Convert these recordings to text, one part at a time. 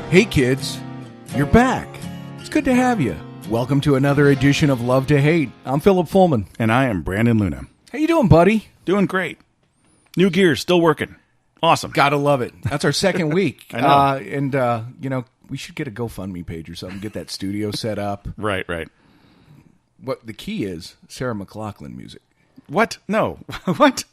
Hey kids, you're back. It's good to have you. Welcome to another edition of Love to Hate. I'm Philip Fullman. And I am Brandon Luna. How you doing, buddy? Doing great. New gear, still working. Awesome. Gotta love it. That's our second week. I know. We should get a GoFundMe page or something, get that studio set up. Right. What the key is, Sarah McLachlan music. What? No. What?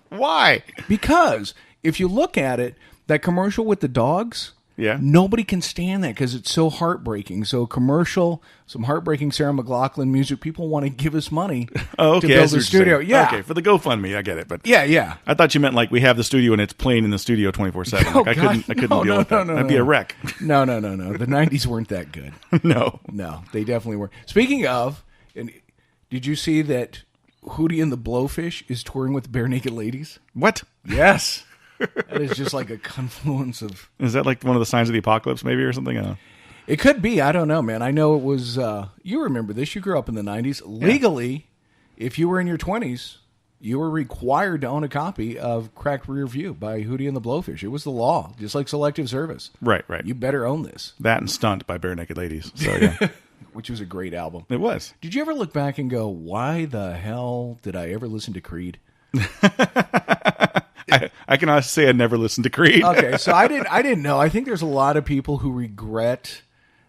Why? Because if you look at it, that commercial with the dogs... Yeah. Nobody can stand that because it's so heartbreaking. So commercial, some heartbreaking Sarah McLachlan music. People want to give us money to build a studio. Yeah. Okay, for the GoFundMe, I get it. But yeah. I thought you meant like we have the studio and it's playing in the studio 24/7. Oh, I couldn't deal with that. That'd be a wreck. No. The 90s weren't that good. No, they definitely weren't. Speaking of, did you see that Hootie and the Blowfish is touring with Bare Naked Ladies? What? Yes. That is just like a confluence of... Is that like one of the signs of the apocalypse maybe or something? It could be. I don't know, man. I know it was... you remember this. You grew up in the 90s. Legally, if you were in your 20s, you were required to own a copy of Cracked Rear View by Hootie and the Blowfish. It was the law, just like Selective Service. Right. You better own this. That and Stunt by Bare Naked Ladies. So yeah. Which was a great album. It was. Did you ever look back and go, why the hell did I ever listen to Creed? I can honestly say I never listened to Creed. Okay, so I didn't know. I think there's a lot of people who regret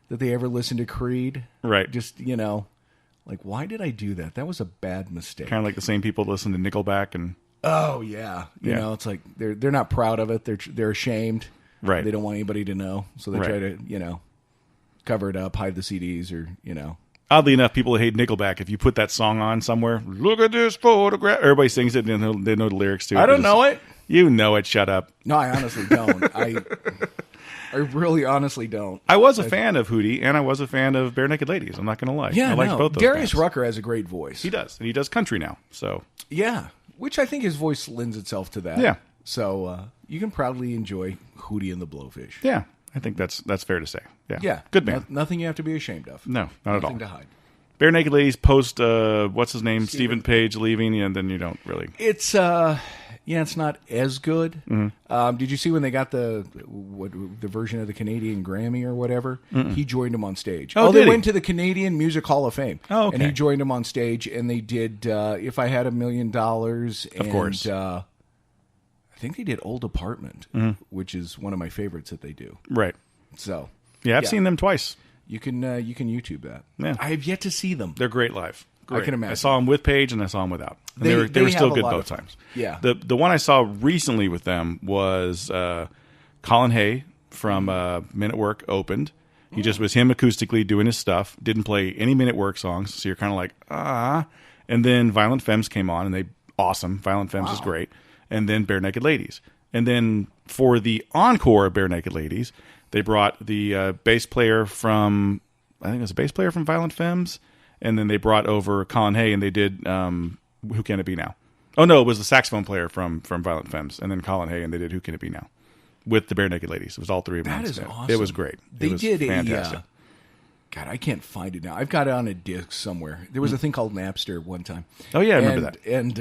that they ever listened to Creed. Right. Just, like, why did I do that? That was a bad mistake. Kind of like the same people that listen to Nickelback and... Oh, yeah. You know, it's like they're not proud of it. They're ashamed. Right. They don't want anybody to know. So they try to, cover it up, hide the CDs or, Oddly enough, people that hate Nickelback, if you put that song on somewhere, look at this photograph. Everybody sings it and they know the lyrics to it. I don't know it. You know it. Shut up. No, I honestly don't. I really honestly don't. I was a fan of Hootie and I was a fan of Bare Naked Ladies. I'm not going to lie. Yeah, I liked both those Darius bands. Rucker has a great voice. He does. And he does country now. So yeah, which I think his voice lends itself to that. Yeah. So you can proudly enjoy Hootie and the Blowfish. yeah, I think that's fair to say. Yeah. Yeah. Good man. Nothing you have to be ashamed of. No, not at all. Nothing to hide. Bare Naked Ladies post, what's his name? Stephen Page leaving, and then you don't really. It's it's not as good. Mm-hmm. Did you see when they got the version of the Canadian Grammy or whatever? He joined them on stage. They went to the Canadian Music Hall of Fame. Oh, okay. And he joined them on stage, and they did "If I Had $1 Million." Of course. I think they did "Old Apartment," which is one of my favorites that they do. Right. So Yeah, I've seen them twice. you can YouTube that. Yeah. I have yet to see them. They're great live. Great. I can imagine. I saw them with Page and I saw them without. And They they were still have a good lot both of- times. Yeah. The one I saw recently with them was Colin Hay from Men at Work opened. He just was him acoustically doing his stuff. Didn't play any Men at Work songs, so you're kind of like, ah. And then Violent Femmes came on, and they awesome. Violent Femmes is great. And then Bare Naked Ladies. And then for the encore of Bare Naked Ladies, they brought the bass player from, I think it was a bass player from Violent Femmes, and then they brought over Colin Hay, and they did Who Can It Be Now? Oh, no, it was the saxophone player from Violent Femmes, and then Colin Hay, and they did Who Can It Be Now? With the Bare Naked Ladies. It was all three of them. That is on stage. awesome. It was great. They it was did fantastic. God, I can't find it now. I've got it on a disc somewhere. There was a thing called Napster one time. Oh, yeah, I remember that. And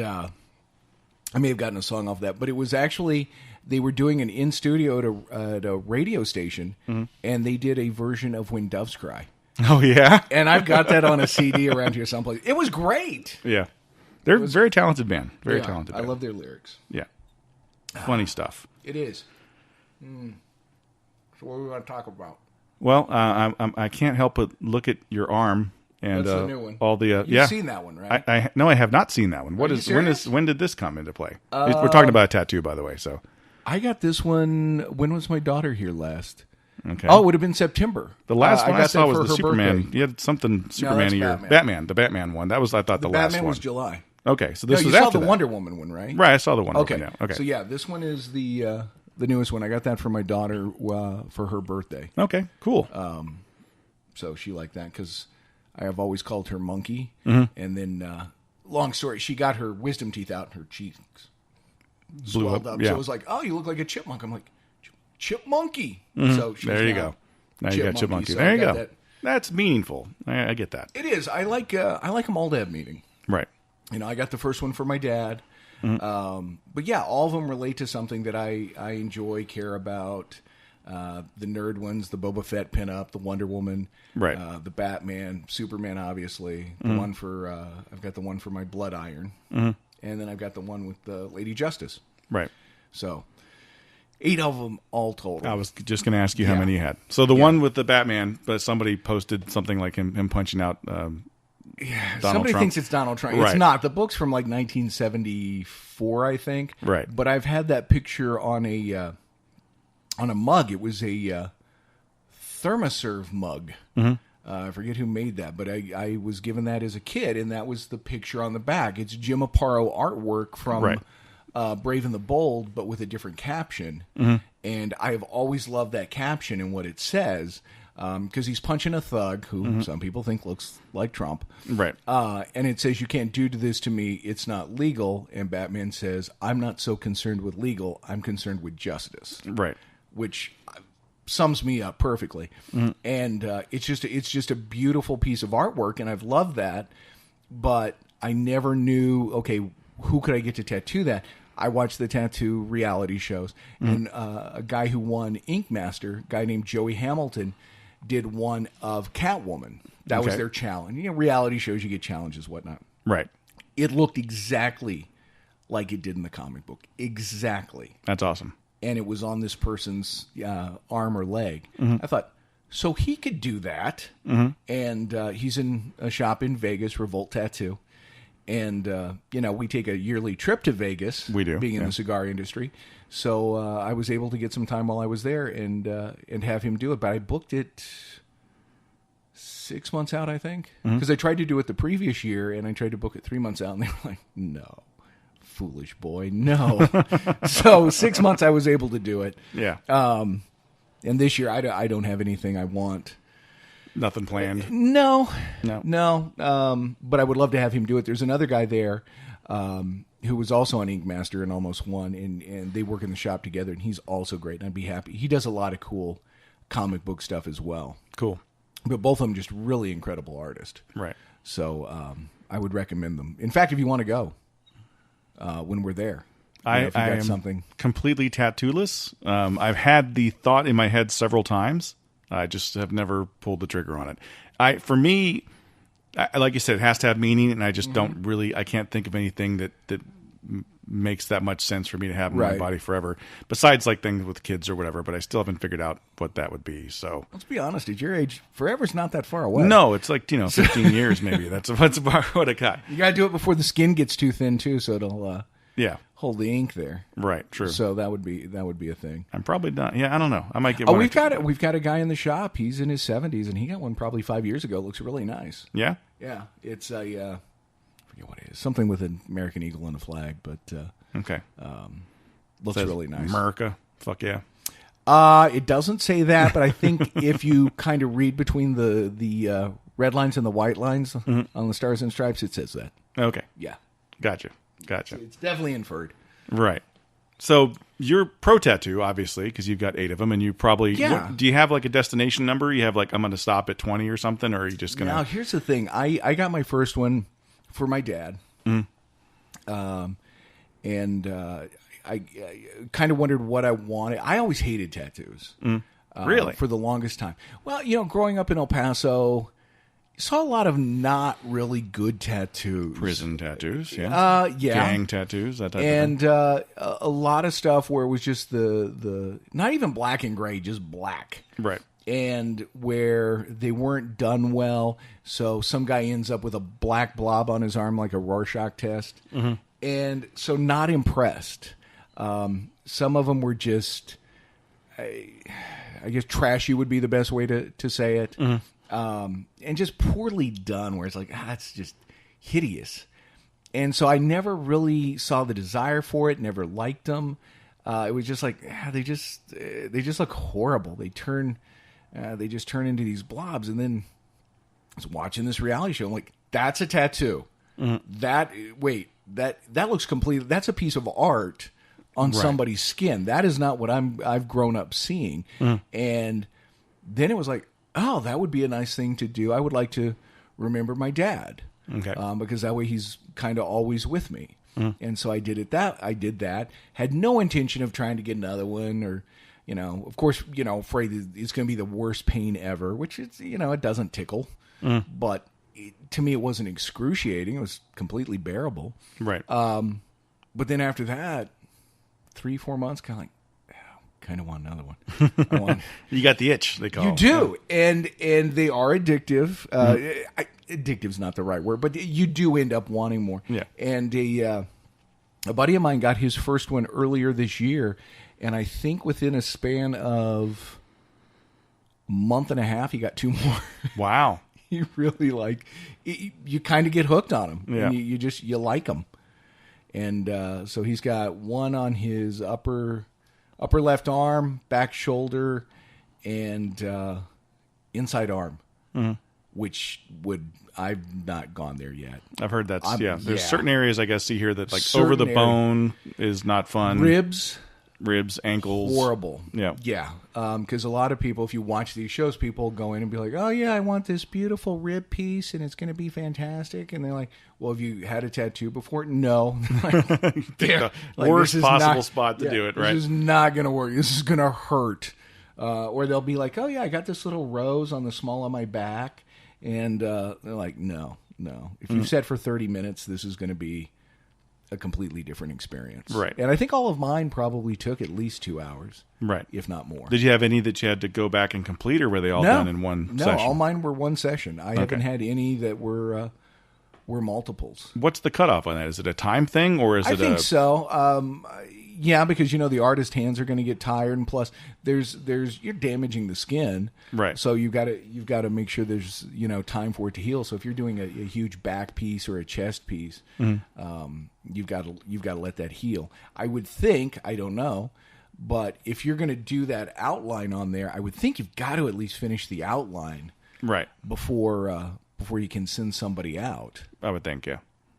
I may have gotten a song off that, but it was actually they were doing an in studio at a radio station, and they did a version of When Doves Cry. Oh, yeah? And I've got that on a CD around here someplace. It was great. Yeah. They're a very talented band. Very Yeah, talented I band. love their lyrics. Yeah. Funny stuff. It is. So what are we going to talk about? Well, I can't help but look at your arm and That's the new one. all the You've seen that one, right? No, I have not seen that one. When did this come into play? We're talking about a tattoo, by the way. So I got this one. When was my daughter here last? okay. Oh, it would have been September. The last one I got saw that was for the her Superman. birthday. You had something Superman that's the Batman. Batman one. That was I thought the last Batman one. was July. Okay, so No, this you was saw after the that. Wonder Woman one, right? Right, I saw the Wonder Okay. Woman. Yeah. Okay. So yeah, this one is the newest one. I got that for my daughter for her birthday. Okay. Cool. So she liked that because I have always called her Monkey. Mm-hmm. And then, long story, she got her wisdom teeth out and her cheeks Blew swelled up, up. yeah. So it was like, oh, you look like a chipmunk. I'm like, chipmunky. So she's There you now go. Now you got Chipmunky. so There I you got go. that. That's meaningful. I get that. It is. I like them all to have meaning. Right. You know, I got the first one for my dad. But yeah, all of them relate to something that I enjoy, care about. The nerd ones, the Boba Fett pinup, the Wonder Woman, Right. the Batman, Superman, obviously. The one for I've got the one for my Blood Iron, and then I've got the one with Lady Justice. Right. So 8 of them all total. I was just going to ask you how Yeah. many you had. So the one with the Batman, but somebody posted something like him punching out Donald Somebody Trump. thinks it's Donald Trump. Right. It's not. The book's from like 1974, I think. Right. But I've had that picture on a mug. It was a Thermoserve mug. I forget who made that, but I was given that as a kid, and that was the picture on the back. It's Jim Aparo artwork from Right. Brave and the Bold, but with a different caption. And I have always loved that caption and what it says, because he's punching a thug who some people think looks like Trump. Right. And it says, "You can't do to this to me. It's not legal." And Batman says, "I'm not so concerned with legal. I'm concerned with justice." Right. Which sums me up perfectly. And it's just a beautiful piece of artwork, and I've loved that. But I never knew, okay, who could I get to tattoo that? I watched the tattoo reality shows, and a guy who won Ink Master, a guy named Joey Hamilton, did one of Catwoman. That was Okay. their challenge. You know, reality shows, you get challenges, whatnot. Right. It looked exactly like it did in the comic book. Exactly. That's awesome. And it was on this person's arm or leg. I thought, so he could do that. And he's in a shop in Vegas, Revolt Tattoo. And, we take a yearly trip to Vegas. We do, Being in yeah. the cigar industry. So I was able to get some time while I was there and have him do it. But I booked it 6 months out, I think. Because I tried to do it the previous year, and I tried to book it 3 months out. And they were like, no. Foolish boy, no. So 6 months I was able to do it. Yeah. And this year I don't have anything I want. Nothing planned. No. No. But I would love to have him do it. There's another guy there who was also on Ink Master and almost won, and they work in the shop together, and he's also great, and I'd be happy. He does a lot of cool comic book stuff as well. Cool. But both of them just really incredible artists. Right. So I would recommend them. In fact, if you want to go when we're there, if you I got am something. completely tattooless. I've had the thought in my head several times. I just have never pulled the trigger on it. For me, like you said, it has to have meaning, and I just don't really. I can't think of anything that makes that much sense for me to have in my Right. body forever. Besides, like things with kids or whatever. But I still haven't figured out what that would be. So Let's be honest, at your age, forever's not that far away. no, it's like 15 years maybe. That's about what I got. You got to do it before the skin gets too thin, too, so it'll Yeah. hold the ink there. Right. True. So that would be a thing. I'm probably not. Yeah. I don't know. I might get Oh, one. we've got a guy in the shop. He's in his 70s, and he got one probably 5 years ago. It looks really nice. Yeah. Yeah, it's a I forget what it is. Something with an American eagle and a flag, but Okay. looks Says really nice. America. Fuck yeah. It doesn't say that, but I think if you kind of read between the red lines and the white lines on the Stars and Stripes, it says that. Okay. Yeah, Gotcha. it's definitely inferred. Right. So you're pro tattoo, obviously, because you've got 8 of them, and you probably Yeah. do you have like a destination number? You have like I'm going to stop at 20 or something, or are you just going Now, to? here's the thing. I got my first one for my dad. And I kind of wondered what I wanted. I always hated tattoos. Really? For the longest time. Well, growing up in El Paso, you saw a lot of not really good tattoos. Prison tattoos, yeah. Yeah. Gang tattoos, that type of thing. And a lot of stuff where it was just the not even black and gray, just black. Right. And where they weren't done well. So some guy ends up with a black blob on his arm like a Rorschach test. And so not impressed. Some of them were just, I guess trashy would be the best way to say it. And just poorly done where it's like, it's just hideous. And so I never really saw the desire for it, never liked them. It was just like, they just look horrible. They just turn into these blobs. And then I was watching this reality show. I'm like, that's a tattoo. That looks complete. That's a piece of art on somebody's skin. That is not what I've grown up seeing. And then it was like, oh, that would be a nice thing to do. I would like to remember my dad. Okay. Because that way he's kind of always with me. And so I did that. Had no intention of trying to get another one or of course, afraid that it's going to be the worst pain ever, which is, it doesn't tickle. But to me, it wasn't excruciating. It was completely bearable. Right. But then after that, 3-4 months, kind of like, kind of want another one. You got the itch, they call You it. do, and they are addictive. Addictive's not the right word, but you do end up wanting more. Yeah. And a buddy of mine got his first one earlier this year, and I think within a span of a month and a half, he got 2 more. Wow. You really you kind of get hooked on them. Yeah. And you like them. And so he's got one on his upper left arm, back shoulder, and inside arm, which I've not gone there yet. I've heard that's, There's yeah. certain areas, I guess, you hear that, like, Certain over the area. bone is not fun. Ribs, ankles. Horrible. Yeah. Yeah. Because a lot of people, if you watch these shows, people go in and be like, oh, yeah, I want this beautiful rib piece and it's going to be fantastic. And they're like, well, have you had a tattoo before? No. The Like, worst this is possible not- spot to yeah, do it, right? This is not going to work. This is going to hurt. Or they'll be like, oh, yeah, I got this little rose on the small of my back. And they're like, no. If you've said for 30 minutes, this is going to be a completely different experience. Right. And I think all of mine probably took at least 2 hours. Right. If not more. Did you have any that you had to go back and complete, or were they all done in one No, session? all mine were one session. I haven't had any that were multiples. What's the cutoff on that? Is it a time thing, or is I it think so. Yeah, because the artist hands are going to get tired, and plus there's you're damaging the skin, Right. So you've got to make sure there's time for it to heal. So if you're doing a huge back piece or a chest piece, you've got to let that heal. I would think, I don't know, but if you're going to do that outline on there, I would think you've got to at least finish the outline right? before you can send somebody out. I would think, yeah.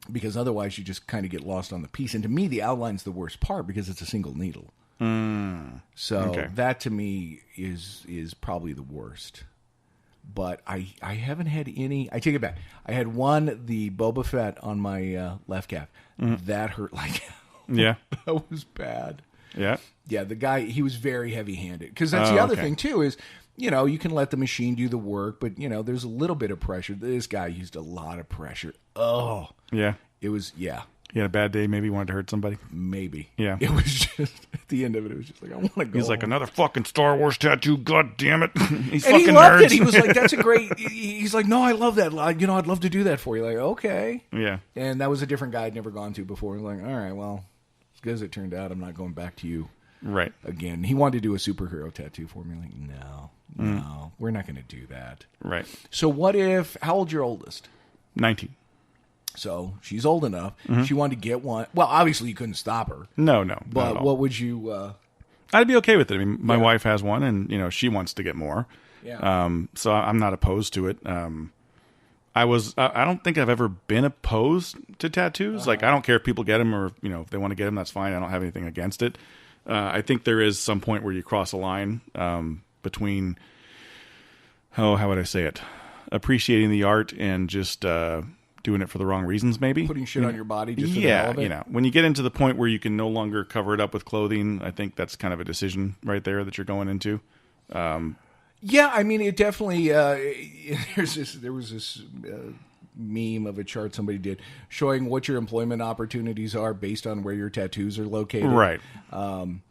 Because otherwise you just kind of get lost on the piece. And to me, the outline's the worst part because it's a single needle. So Okay. that to me is probably the worst. But I haven't had any. I take it back. I had one, the Boba Fett on my left calf. That hurt like hell. Yeah, That was bad. yeah, Yeah, the guy, he was very heavy-handed. Because that's the other okay. thing, too, is, you can let the machine do the work, but, there's a little bit of pressure. This guy used a lot of pressure. Oh, yeah. it was, yeah. You had a bad day, maybe wanted to hurt somebody. Maybe. Yeah. It was just, at the end of it, it was just like, I want to go He's like, home. another fucking Star Wars tattoo, god damn it. These And fucking he loved nerds. it. He was like, that's a great, he's like, no, I love that. I'd love to do that for you. Like, okay. Yeah, And that was a different guy I'd never gone to before. He was like, all right, well, as good as it turned out, I'm not going back to you right. again. He wanted to do a superhero tattoo for me. Like, no, we're not going to do that. Right. So how old's your oldest? 19. So she's old enough. Mm-hmm. She wanted to get one. Well, obviously you couldn't stop her. No, not at But all. what would you, I'd be okay with it. I mean, my wife has one, and she wants to get more. yeah. So I'm not opposed to it. I don't think I've ever been opposed to tattoos. Like, I don't care if people get them or if they want to get them, that's fine. I don't have anything against it. I think there is some point where you cross a line between how would I say it? Appreciating the art and just doing it for the wrong reasons, maybe. Putting shit on your body just for the Yeah, hell of it. when you get into the point where you can no longer cover it up with clothing, I think that's kind of a decision right there that you're going into. Yeah, I mean, it definitely. There was this meme of a chart somebody did showing what your employment opportunities are based on where your tattoos are located. Right. And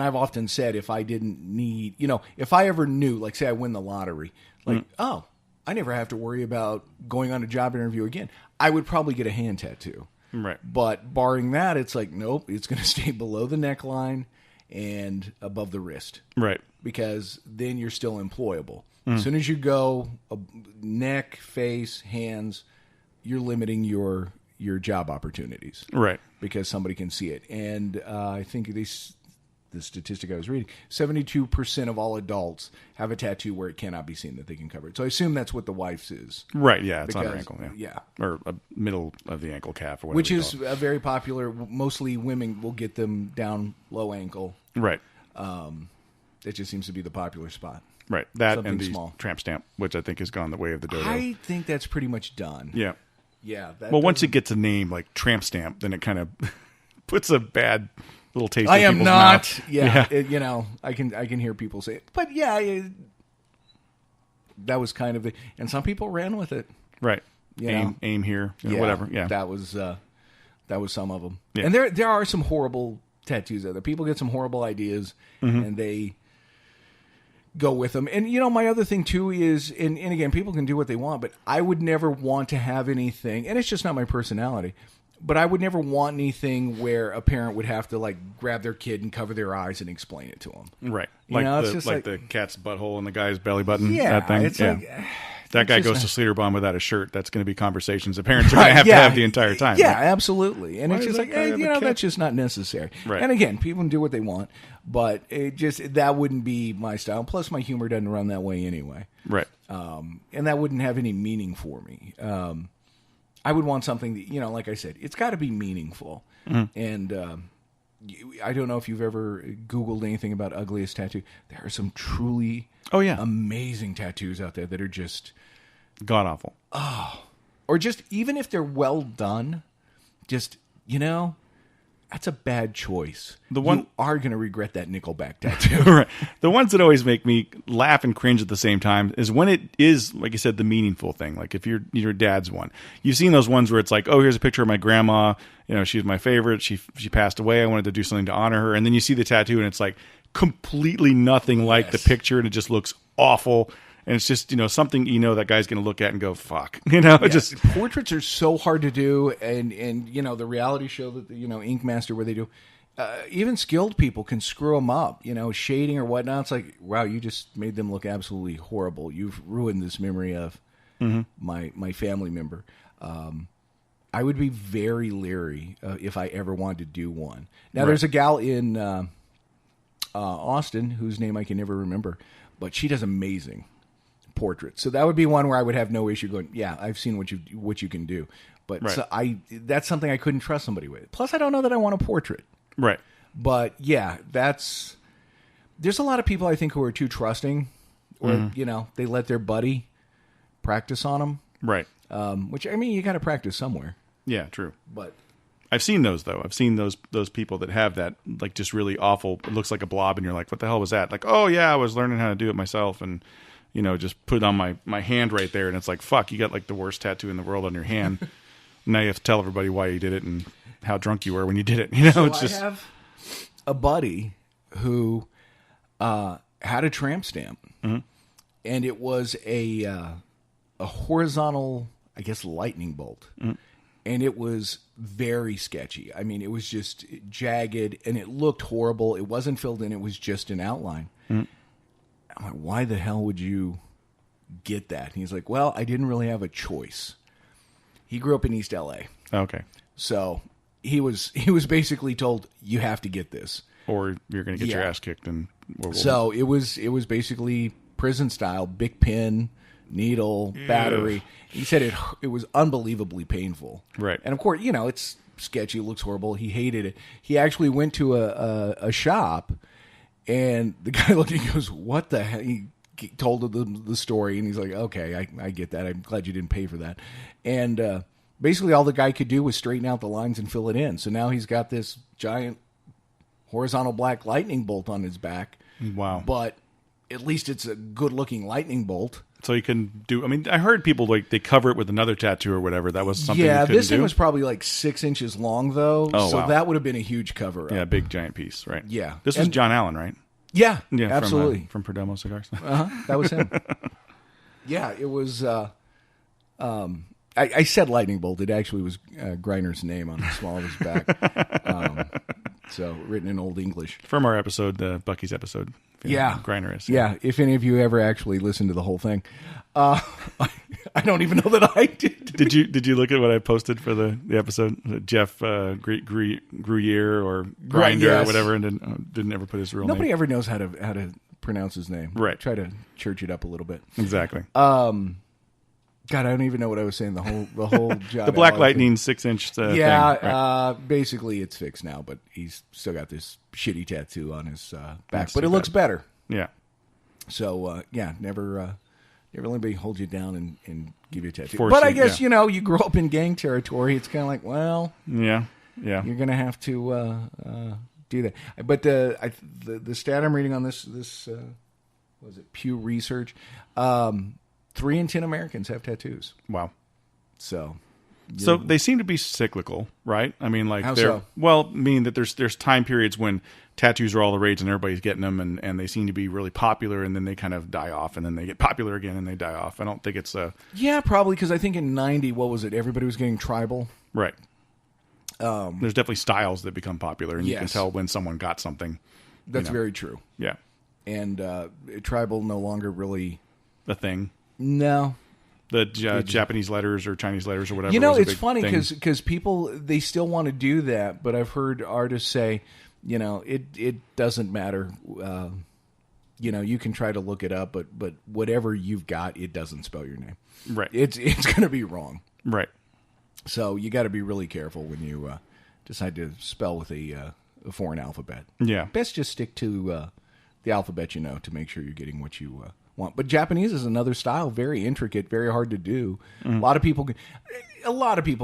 I've often said, if I didn't need, if I ever knew, like, say I win the lottery, like, oh, I never have to worry about going on a job interview again, I would probably get a hand tattoo. Right. But barring that, it's like, nope, it's going to stay below the neckline and above the wrist. Right. Because then you're still employable. As soon as you go neck, face, hands, you're limiting your job opportunities. Right. Because somebody can see it. And I think the statistic I was reading, 72% of all adults have a tattoo where it cannot be seen, that they can cover it. So I assume that's what the wife's is. Right, yeah, it's on her Because- ankle, yeah. yeah. Or middle of the ankle calf or whatever. Which you is call it. a very popular, mostly women will get them down low ankle. Right, It just seems to be the popular spot. right. That Something and the small. tramp stamp, which I think has gone the way of the dodo. I think that's pretty much done. Yeah. Yeah. Well, once it gets a name like tramp stamp, then it kind of puts a bad little taste. I of am people's not. mouth. Yeah, I can hear people say it, but that was kind of the, and some people ran with it. Right. You know? Aim here, whatever. Yeah, that was some of them. Yeah. And there are some horrible tattoos out there. People get some horrible ideas, and they go with them. And my other thing too is, and again, people can do what they want, but I would never want to have anything, and it's just not my personality. But I would never want anything where a parent would have to like grab their kid and cover their eyes and explain it to them. right. It's just the cat's butthole and the guy's belly button. Yeah, that thing. it's yeah. like that guy it's goes just to Sleater-Bomb without a shirt. That's going to be conversations the parents are going to have to have the entire time. Yeah, right? absolutely. And Why it's does just that guy like, have a kid? that's just not necessary. Right. And again, people can do what they want, but that wouldn't be my style. Plus, my humor doesn't run that way anyway. Right. And that wouldn't have any meaning for me. I would want something that, like I said, it's got to be meaningful. And I don't know if you've ever Googled anything about ugliest tattoo. There are some truly amazing tattoos out there that are just God awful. or just even if they're well done, just that's a bad choice. You are going to regret that Nickelback tattoo. Right. The ones that always make me laugh and cringe at the same time is when it is, like you said, the meaningful thing. Like if your dad's one, you've seen those ones where it's like, oh, here's a picture of my grandma. She's my favorite. She passed away. I wanted to do something to honor her. And then you see the tattoo and it's like completely nothing like the picture, and it just looks awful. And it's just, something, that guy's going to look at and go, fuck. Just portraits are so hard to do. And the reality show that, Ink Master, where they do, even skilled people can screw them up, shading or whatnot. It's like, wow, you just made them look absolutely horrible. You've ruined this memory of my family member. I would be very leery if I ever wanted to do one. Now, there's a gal in Austin whose name I can never remember, but she does amazing portraits. So that would be one where I would have no issue going, yeah, I've seen what you can do. But that's something I couldn't trust somebody with. Plus, I don't know that I want a portrait. Right. But yeah, there's a lot of people I think who are too trusting, or they let their buddy practice on them. Right. Which, I mean, you got to practice somewhere. Yeah, true. But I've seen those though. I've seen those people that have that, like, just really awful. It looks like a blob, and you're like, "What the hell was that?" Like, "Oh yeah, I was learning how to do it myself," and just put it on my hand right there, and it's like, "Fuck, you got like the worst tattoo in the world on your hand." Now you have to tell everybody why you did it and how drunk you were when you did it. So it's just. I have a buddy who had a tramp stamp, and it was a horizontal, I guess, lightning bolt. And it was very sketchy. I mean, it was just jagged, and it looked horrible. It wasn't filled in. It was just an outline. I'm like, why the hell would you get that? And he's like, well, I didn't really have a choice. He grew up in East L.A. Okay. So he was basically told, you have to get this, or you're going to get your ass kicked. And so it was basically prison style, big pin, needle, battery. He said it was unbelievably painful. Right. And of course, it's sketchy. It looks horrible. He hated it. He actually went to a shop, and the guy looked and goes, what the hell? He told him the story, and he's like, okay, I get that. I'm glad you didn't pay for that. And basically all the guy could do was straighten out the lines and fill it in. So now he's got this giant horizontal black lightning bolt on his back. Wow. But at least it's a good-looking lightning bolt. So you can do. I mean, I heard people like they cover it with another tattoo or whatever. That was something. Yeah, you couldn't this thing do? was probably like 6 inches long, though. Oh, so wow. that would have been a huge cover-up. Yeah, big giant piece, right? Yeah. This was John Allen, right? Yeah, Yeah, absolutely. from Perdomo Cigars. That was him. Yeah, it was. I said lightning bolt. It actually was Griner's name on the small of his back. So written in Old English. From our episode, Bucky's episode. Yeah. Griner is. Yeah, if any of you ever actually listened to the whole thing. I don't even know that I did. Did you look at what I posted for the episode? Jeff Gruyere or Grinder yes. or whatever, and didn't ever put his real Nobody name. ever knows how to pronounce his name. Right. Try to church it up a little bit. Exactly. God, I don't even know what I was saying. The whole job. The Black Lightning 6-inch thing. Right. Basically it's fixed now, but he's still got this shitty tattoo on his back. That's But too it looks bad. better. Yeah. So never let anybody hold you down and give you a tattoo. Force but I you, guess yeah. you grow up in gang territory. It's kind of like, well, Yeah. you're gonna have to do that. But the stat I'm reading on this was it Pew Research? 3 in 10 Americans have tattoos. Wow. So they seem to be cyclical, right? I mean, like How they're so? well, meaning that there's time periods when tattoos are all the rage and everybody's getting them, and they seem to be really popular, and then they kind of die off, and then they get popular again, and they die off. I don't think it's yeah, probably because I think in '90, what was it? Everybody was getting tribal. right. There's definitely styles that become popular, and you can Yes. tell when someone got something. That's very true. Yeah, And tribal no longer really. the thing. No. The Japanese letters or Chinese letters or whatever. You know, was a it's big funny thing. because people, they still want to do that, but I've heard artists say, you know, it doesn't matter. You know, you can try to look it up, but whatever you've got, it doesn't spell your name. Right. It's going to be wrong. Right. So you got to be really careful when you decide to spell with a foreign alphabet. Yeah. Best just stick to the alphabet you know to make sure you're getting what you want. But Japanese is another style, very intricate, very hard to do. A lot of people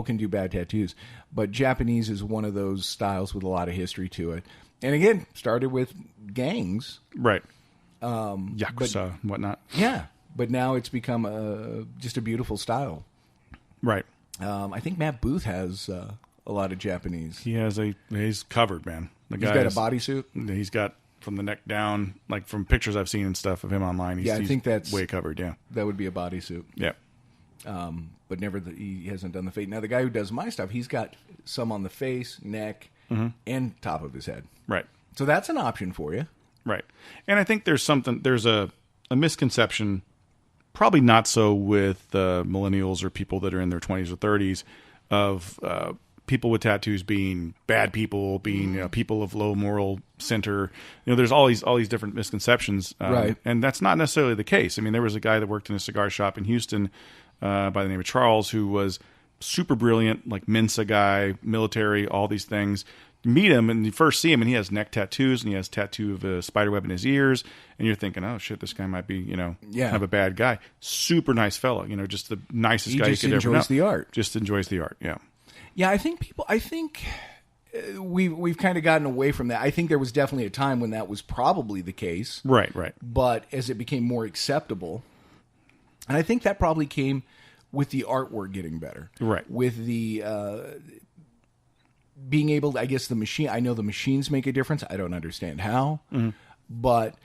can do bad tattoos, but Japanese is one of those styles with a lot of history to it. And again, started with gangs. Right. Yakuza, whatnot. Yeah, but now it's become just a beautiful style. Right. I think Matt Booth has a lot of Japanese. He's covered, man. The He's guy got a bodysuit. He's got from the neck down, like from pictures I've seen and stuff of him online. I think that's way covered. Yeah. That would be a bodysuit. Yeah. But never he hasn't done the face. Now the guy who does my stuff, he's got some on the face, neck, and top of his head. Right. So that's an option for you. Right. And I think there's a misconception, probably not so with millennials or people that are in their 20s or 30s, of people with tattoos being bad people, being people of low moral center. You know, there's all these different misconceptions, Right. And that's not necessarily the case. I mean, there was a guy that worked in a cigar shop in Houston by the name of Charles who was super brilliant, like Mensa guy, military, all these things. You meet him and you first see him, and he has neck tattoos, and he has a tattoo of a spider web in his ears, and you're thinking, oh shit, this guy might be, kind of a bad guy. Super nice fellow, just the nicest He guy just you could ever know. enjoys the art. Just enjoys the art, yeah. Yeah, I think we've kind of gotten away from that. I think there was definitely a time when that was probably the case. Right. But as it became more acceptable, and I think that probably came with the artwork getting better. Right. With the being able to, I guess I know the machines make a difference. I don't understand how. But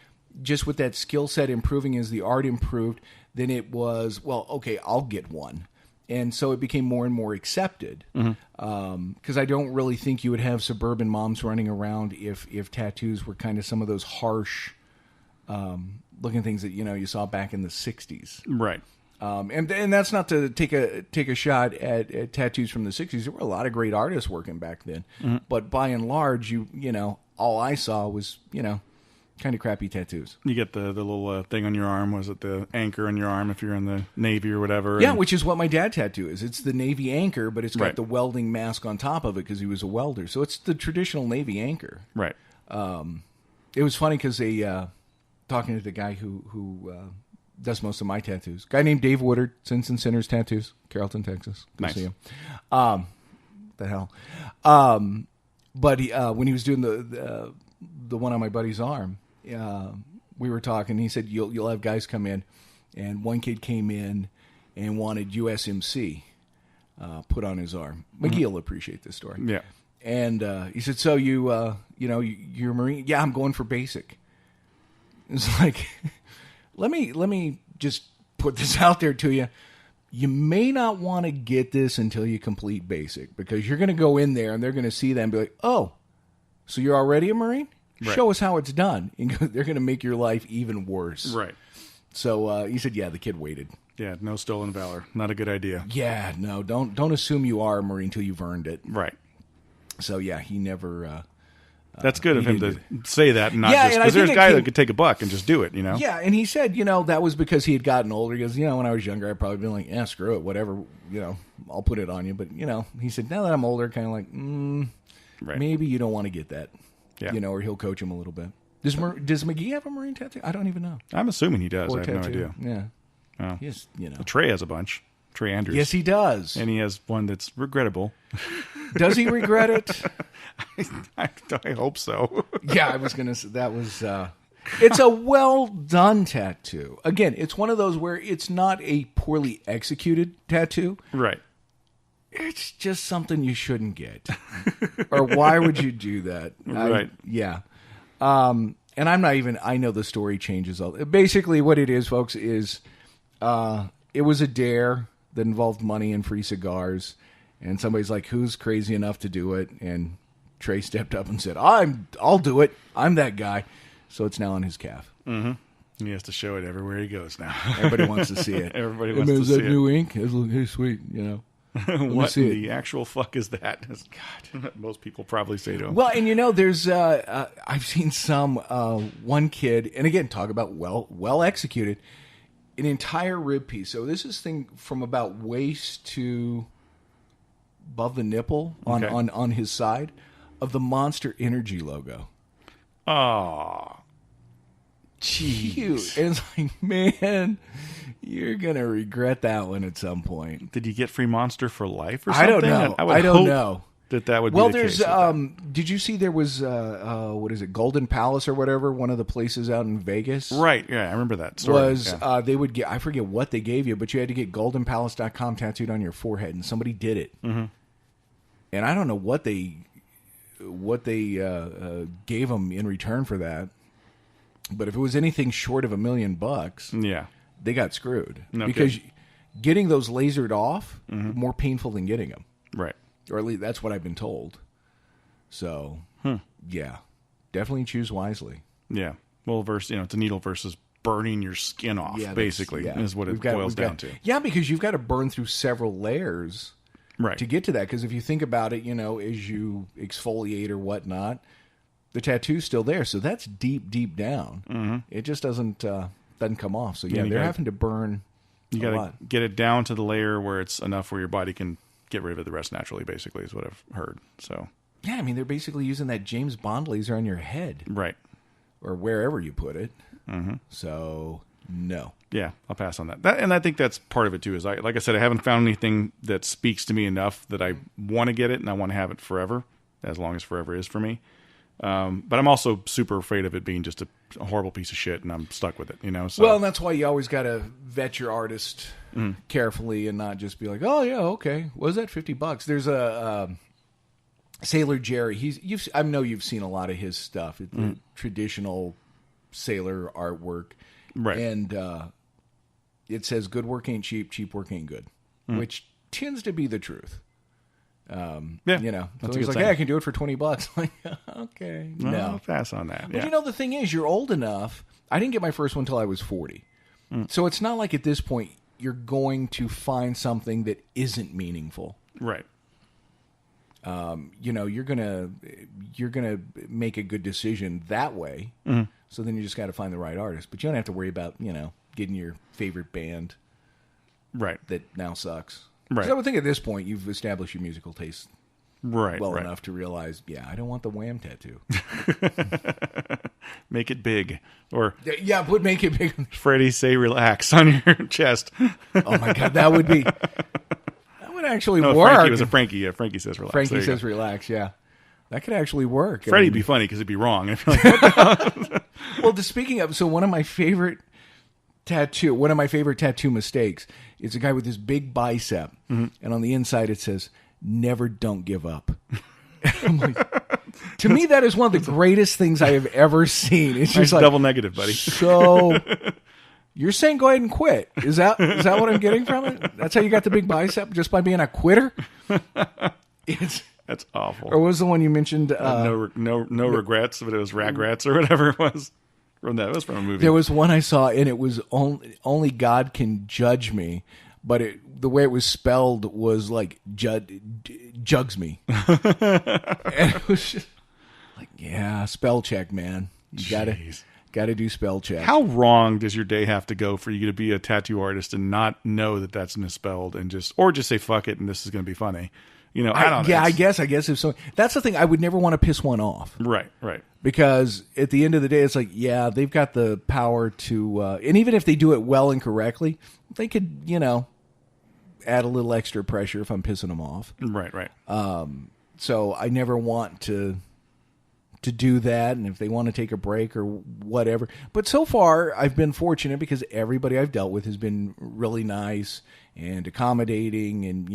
just with that skill set improving as the art improved, then it was, well, okay, I'll get one. And so it became more and more accepted. Because I don't really think you would have suburban moms running around if tattoos were kind of some of those harsh looking things that, you saw back in the 60s. Right. And that's not to take a shot at tattoos from the 60s. There were a lot of great artists working back then. But by and large, all I saw was, kind of crappy tattoos. You get the little thing on your arm. Was it the anchor on your arm if you're in the Navy or whatever? Yeah, which is what my dad tattoo is. It's the Navy anchor, but it's got Right. the welding mask on top of it because he was a welder. So it's the traditional Navy anchor. Right. It was funny because talking to the guy who does most of my tattoos, guy named Dave Woodard, Sins and Sinners Tattoos, Carrollton, Texas. Go Nice. see him. The hell. But when he was doing the one on my buddy's arm, we were talking. He said you'll have guys come in, and one kid came in and wanted USMC put on his arm. McGee will appreciate this story. Yeah. And he said, "So you're a Marine? Yeah, I'm going for basic." It's like, let me just put this out there to you. You may not want to get this until you complete basic, because you're going to go in there and they're going to see that and be like, "Oh, so you're already a Marine? Right. Show us how it's done." And they're going to make your life even worse. Right. So he said, "Yeah, the kid waited." Yeah. No stolen valor. Not a good idea. Yeah, no, don't assume you are a Marine until you've earned it. Right. So yeah, he never. That's good of him did to say that, and not Yeah, just and I because there's think a it guy came- that could take a buck and just do it. Yeah, and he said, that was because he had gotten older. He goes, when I was younger, I'd probably been like, yeah, screw it, whatever, I'll put it on you. But, he said, now that I'm older, kind of like, Right. maybe you don't want to get that. Yeah. Or he'll coach him a little bit. Does McGee have a Marine tattoo? I don't even know. I'm assuming he does. Or I have no tattoo. idea. Yeah. Oh. He has, Trey has a bunch. Trey Andrews. Yes, he does. And he has one that's regrettable. Does he regret it? I hope so. Yeah, I was going to say that was... It's a well-done tattoo. Again, it's one of those where it's not a poorly executed tattoo. Right. It's just something you shouldn't get. Or why would you do that? Right. Yeah. And I'm not even... I know the story changes all... Basically, what it is, folks, is it was a dare that involved money and free cigars. And somebody's like, who's crazy enough to do it? And Trey stepped up and said, I'll do it. I'm that guy. So it's now on his calf. Mm-hmm. He has to show it everywhere he goes now. Everybody wants to see it. Everybody wants to see it. Is that new ink? Hey, sweet, you know. What in the actual fuck is that? God, most people probably say to him. Well, and there's I've seen some one kid, and again, talk about well executed, an entire rib piece. So this is thing from about waist to above the nipple on his side of the Monster Energy logo. Oh, cute. And it's like, man, you're gonna regret that one at some point. Did you get free Monster for life or something? I don't know. I don't know that would. Well, be the there's. case Did you see there was what is it, Golden Palace or whatever? One of the places out in Vegas. Right. Yeah, I remember that story. They would get. I forget what they gave you, but you had to get goldenpalace.com tattooed on your forehead, and somebody did it. Mm-hmm. And I don't know what they gave them in return for that. But if it was anything short of $1 million, yeah, they got screwed. No because kidding. Getting those lasered off more painful than getting them. Right. Or at least that's what I've been told. So, yeah, definitely choose wisely. Yeah. Well, it's a needle versus burning your skin off, basically, is what it boils down to. Yeah, because you've got to burn through several layers to get to that. Because if you think about it, as you exfoliate or whatnot, the tattoo's still there. So that's deep, deep down. Mm-hmm. It just doesn't come off. So, they're having to burn a lot. You got to get it down to the layer where it's enough where your body can get rid of the rest naturally, basically, is what I've heard. So, yeah, I mean, they're basically using that James Bond laser on your head. Right. Or wherever you put it. Mm-hmm. So, no. Yeah, I'll pass on that. And I think that's part of it, too, is like I said, I haven't found anything that speaks to me enough that I want to get it and I want to have it forever, as long as forever is for me. But I'm also super afraid of it being just a horrible piece of shit, and I'm stuck with it, So. Well, and that's why you always got to vet your artist carefully and not just be like, oh, yeah, okay. What was that, $50? There's a Sailor Jerry. I know you've seen a lot of his stuff, the traditional sailor artwork. Right. And it says, good work ain't cheap, cheap work ain't good, which tends to be the truth. Yeah, so he's like, hey, I can do it for $20. Like, okay, no, I'll pass on that. But the thing is, you're old enough. I didn't get my first one until I was 40. So it's not like at this point you're going to find something that isn't meaningful. Right. You're gonna make a good decision that way. So then you just got to find the right artist. But you don't have to worry about getting your favorite band right that now sucks. Right. I would think at this point you've established your musical taste well right. enough to realize, I don't want the Wham tattoo. Make it big. Or make it big. Freddie, say relax on your chest. Oh my God, that would actually work. Frankie was a Frankie. Yeah, Frankie says relax. Frankie says relax, yeah. That could actually work. Freddie'd be funny because it'd be wrong. Well, speaking of, one of my favorite tattoo mistakes is a guy with this big bicep, and on the inside it says, never don't give up. I'm like, to me, that is one of the greatest things I have ever seen. It's just like double negative, buddy. So you're saying go ahead and quit. Is that what I'm getting from it? That's how you got the big bicep, just by being a quitter? That's awful. Or what was the one you mentioned? No regrets, but it was Ragrats or whatever it was. That was from a movie. There was one I saw, and it was only God can judge me, but the way it was spelled was like jugs me. And it was just like, spell check, man. You gotta do spell check. How wrong does your day have to go for you to be a tattoo artist and not know that that's misspelled and just say fuck it and this is going to be funny? I don't know. Yeah, I guess if so. That's the thing. I would never want to piss one off. Right. Because at the end of the day, it's like, they've got the power to, and even if they do it well and correctly, they could, add a little extra pressure if I'm pissing them off. Right. So I never want to do that, and if they want to take a break or whatever. But so far, I've been fortunate because everybody I've dealt with has been really nice and accommodating, and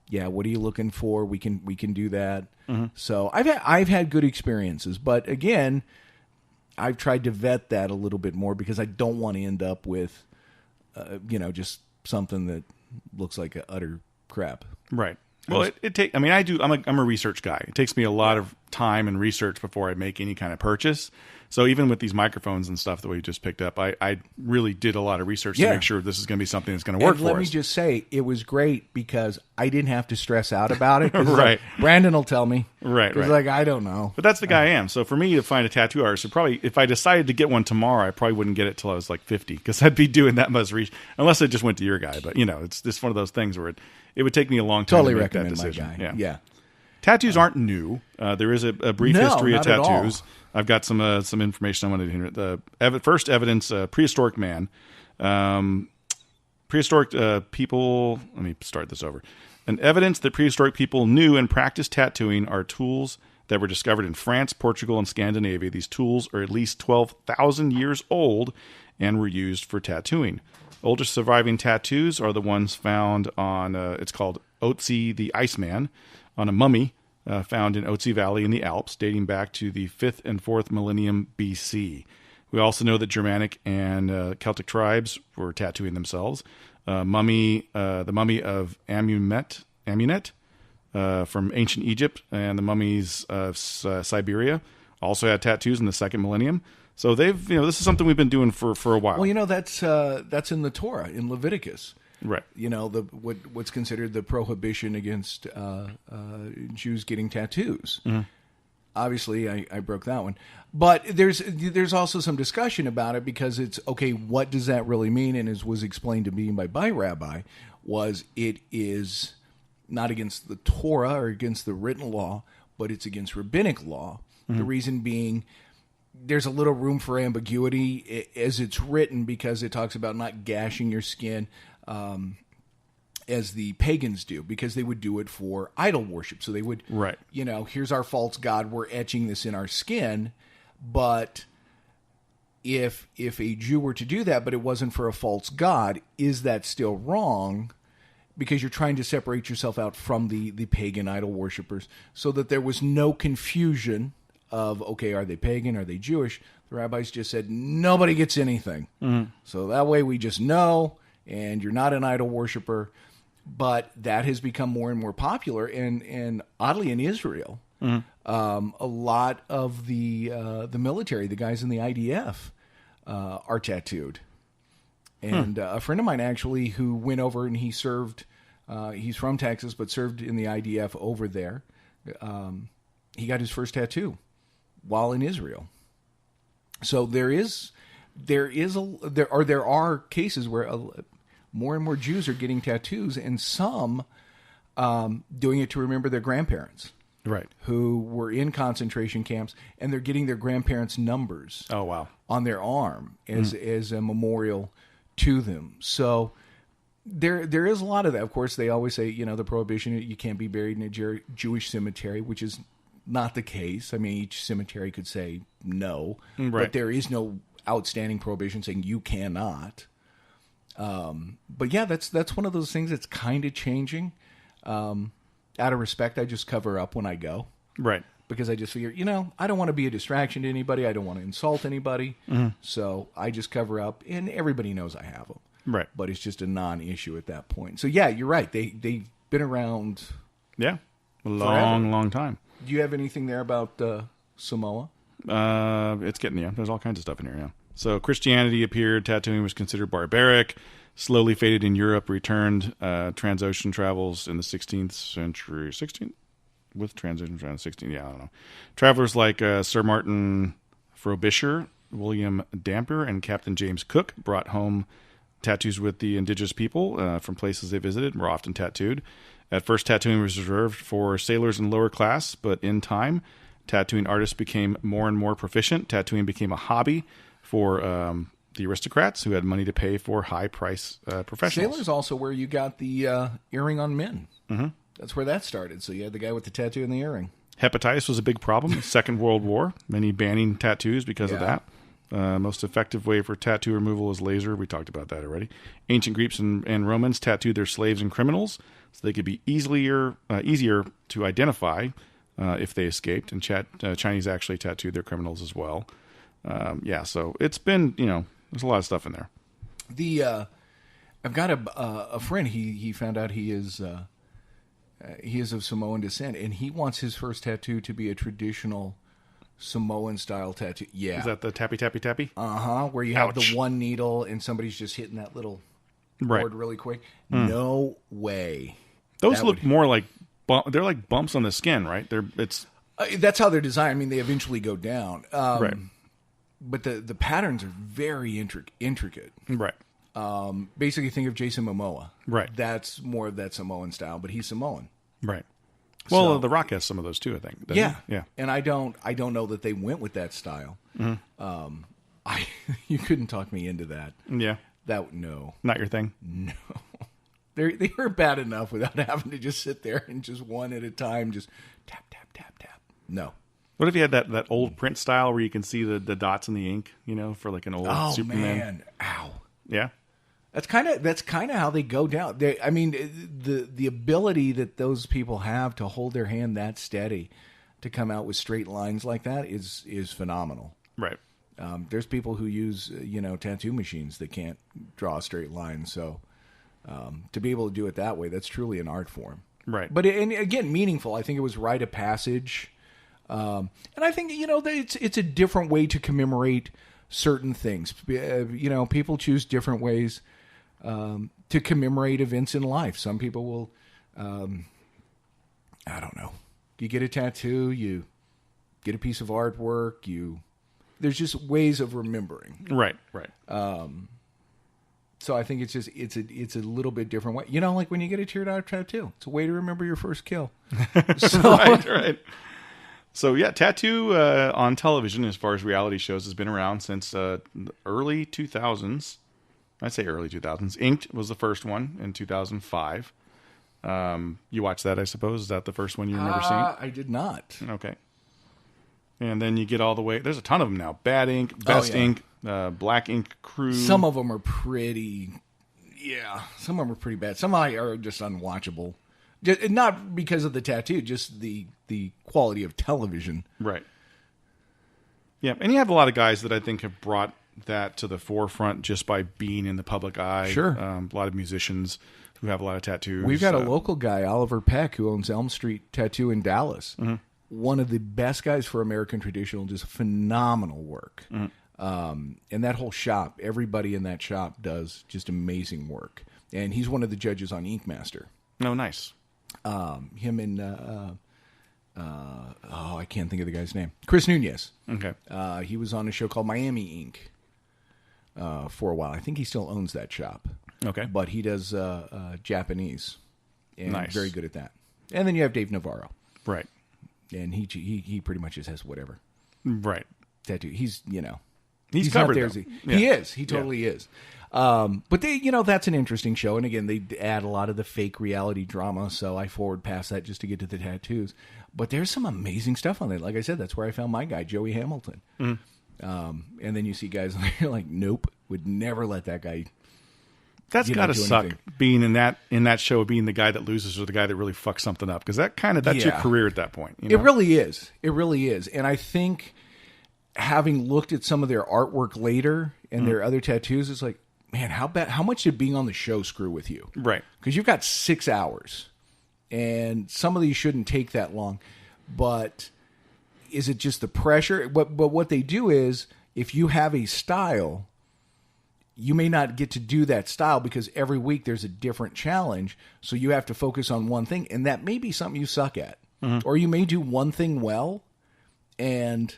yeah, what are you looking for? We can do that. Mm-hmm. So I've had good experiences, but again, I've tried to vet that a little bit more because I don't want to end up with, just something that looks like utter crap. Right. Well, I'm a research guy. It takes me a lot of time and research before I make any kind of purchase. So even with these microphones and stuff that we just picked up, I really did a lot of research to make sure this is going to be something that's going to work for us. Let me just say, it was great because I didn't have to stress out about it. Right. Like, Brandon will tell me. Right. He's like, I don't know. But that's the guy I am. So for me to find a tattoo artist, if I decided to get one tomorrow, I probably wouldn't get it till I was like 50 because I'd be doing that much research, unless I just went to your guy. But, it's just one of those things where it would take me a long time totally to make that recommend decision. My guy. Yeah. Tattoos aren't new. There is a brief history of tattoos. I've got some information I wanted to hear. The first evidence: prehistoric man, prehistoric people. Let me start this over. An evidence that prehistoric people knew and practiced tattooing are tools that were discovered in France, Portugal, and Scandinavia. These tools are at least 12,000 years old and were used for tattooing. Oldest surviving tattoos are the ones found on. It's called Otzi the Iceman. On a mummy found in Otzi Valley in the Alps, dating back to the 5th and 4th millennium BC. We also know that Germanic and Celtic tribes were tattooing themselves. The mummy of Amunet from ancient Egypt, and the mummies of Siberia also had tattoos in the 2nd millennium. So they've, this is something we've been doing for a while. Well, that's in the Torah, in Leviticus. Right. What's considered the prohibition against Jews getting tattoos. Mm-hmm. Obviously, I broke that one. But there's also some discussion about it because it's, okay, what does that really mean? And as was explained to me by Rabbi, it is not against the Torah or against the written law, but it's against rabbinic law. Mm-hmm. The reason being, there's a little room for ambiguity as it's written because it talks about not gashing your skin as the pagans do, because they would do it for idol worship. So they would, right. Here's our false god. We're etching this in our skin. But if a Jew were to do that, but it wasn't for a false god, is that still wrong? Because you're trying to separate yourself out from the pagan idol worshipers, so that there was no confusion of, okay, are they pagan? Are they Jewish? The rabbis just said, nobody gets anything. Mm-hmm. So that way we just know, and you're not an idol worshiper. But that has become more and more popular, and oddly in Israel, mm-hmm. A lot of the military, the guys in the IDF, are tattooed. And a friend of mine actually who went over and he served, he's from Texas, but served in the IDF over there. He got his first tattoo while in Israel. So there are cases where more and more Jews are getting tattoos, and some doing it to remember their grandparents, right, who were in concentration camps, and they're getting their grandparents' numbers. Oh, wow. On their arm as a memorial to them. So there is a lot of that. Of course, they always say, the prohibition, you can't be buried in a Jewish cemetery, which is not the case. I mean, each cemetery could say no, right. But there is no outstanding prohibition saying you cannot. But yeah, that's one of those things that's kind of changing. Out of respect, I just cover up when I go. Right. Because I just figure, I don't want to be a distraction to anybody. I don't want to insult anybody. Mm-hmm. So I just cover up, and everybody knows I have them. Right. But it's just a non-issue at that point. So yeah, you're right. They've been around. Yeah. A long time. Do you have anything there about Samoa? It's getting There's all kinds of stuff in here. Yeah. So Christianity appeared. Tattooing was considered barbaric. Slowly faded in Europe. Returned. Transocean travels in the 16th century. 16th. With transitions around 16, I don't know. Travelers like Sir Martin Frobisher, William Dampier, and Captain James Cook brought home tattoos with the indigenous people from places they visited and were often tattooed. At first, tattooing was reserved for sailors in lower class, but in time, tattooing artists became more and more proficient. Tattooing became a hobby for the aristocrats who had money to pay for high price professionals. Sailor's also where you got the earring on men. Mm-hmm. That's where that started. So you had the guy with the tattoo and the earring. Hepatitis was a big problem. Second World War, many banning tattoos because of that. Most effective way for tattoo removal is laser. We talked about that already. Ancient Greeks and Romans tattooed their slaves and criminals so they could be easier to identify if they escaped. And Chinese actually tattooed their criminals as well. So it's been, there's a lot of stuff in there. I've got a friend. He found out he is of Samoan descent, and he wants his first tattoo to be a traditional Samoan style tattoo. Yeah. Is that the tappy, tappy, tappy? Where you have the one needle and somebody's just hitting that little board really quick. No way. Those look more like, they're like bumps on the skin, right? That's how they're designed. I mean, they eventually go down. Right. But the patterns are very intricate. Right. Basically, think of Jason Momoa. Right. That's more of that Samoan style, but he's Samoan. Right. Well, The Rock has some of those too, I think. Yeah. He? Yeah. And I don't know that they went with that style. Mm-hmm. You couldn't talk me into that. Yeah. No. Not your thing? No. They were bad enough without having to just sit there and just one at a time, just tap, tap, tap, tap. No. What if you had that old print style where you can see the dots in the ink, for like an old Superman? Oh, man. Ow. Yeah. That's kind of how they go down. The ability that those people have to hold their hand that steady, to come out with straight lines like that is phenomenal. Right. There's people who use tattoo machines that can't draw a straight line. So to be able to do it that way, that's truly an art form. Right. But and again, meaningful. I think it was rite of passage, and I think it's a different way to commemorate certain things. People choose different ways to commemorate events in life. Some people will, I don't know. You get a tattoo, you get a piece of artwork, there's just ways of remembering. Right, right. So I think it's a little bit different way. Like when you get a tear dot tattoo, it's a way to remember your first kill. Right. So yeah, tattoo on television, as far as reality shows, has been around since the early 2000s. I'd say early 2000s. Inked was the first one in 2005. You watched that, I suppose. Is that the first one you remember seeing? I did not. Okay. And then you get all the way. There's a ton of them now. Bad Ink, Best Ink, Black Ink Crew. Some of them are pretty. Yeah, some of them are pretty bad. Some are just unwatchable. Not because of the tattoo, just the quality of television. Right. Yeah, and you have a lot of guys that I think have brought that to the forefront just by being in the public eye. Sure. A lot of musicians who have a lot of tattoos. We've got a local guy, Oliver Peck, who owns Elm Street Tattoo in Dallas. Mm-hmm. One of the best guys for American Traditional, just phenomenal work. Mm-hmm. And that whole shop, everybody in that shop does just amazing work. And he's one of the judges on Ink Master. Oh, nice. Him and I can't think of the guy's name. Chris Nunez. Okay. He was on a show called Miami Ink for a while. I think he still owns that shop. Okay. But he does Japanese, and nice. Very good at that. And then you have Dave Navarro. Right. And he pretty much just has whatever. Right. Tattoo. He's he's covered not there. He is. He totally is. But they, that's an interesting show. And again, they add a lot of the fake reality drama. So I forward past that just to get to the tattoos. But there's some amazing stuff on there. Like I said, that's where I found my guy, Joey Hamilton. Mm-hmm. And then you see guys like, nope, would never let that guy. That's got to suck being in that show, being the guy that loses or the guy that really fucks something up. Because that's your career at that point. It really is. It really is. And I think having looked at some of their artwork later and their other tattoos, it's like, man, how much did being on the show screw with you? Right. Because you've got 6 hours, and some of these shouldn't take that long. But is it just the pressure? But what they do is, if you have a style, you may not get to do that style because every week there's a different challenge. So you have to focus on one thing, and that may be something you suck at. Mm-hmm. Or you may do one thing well, and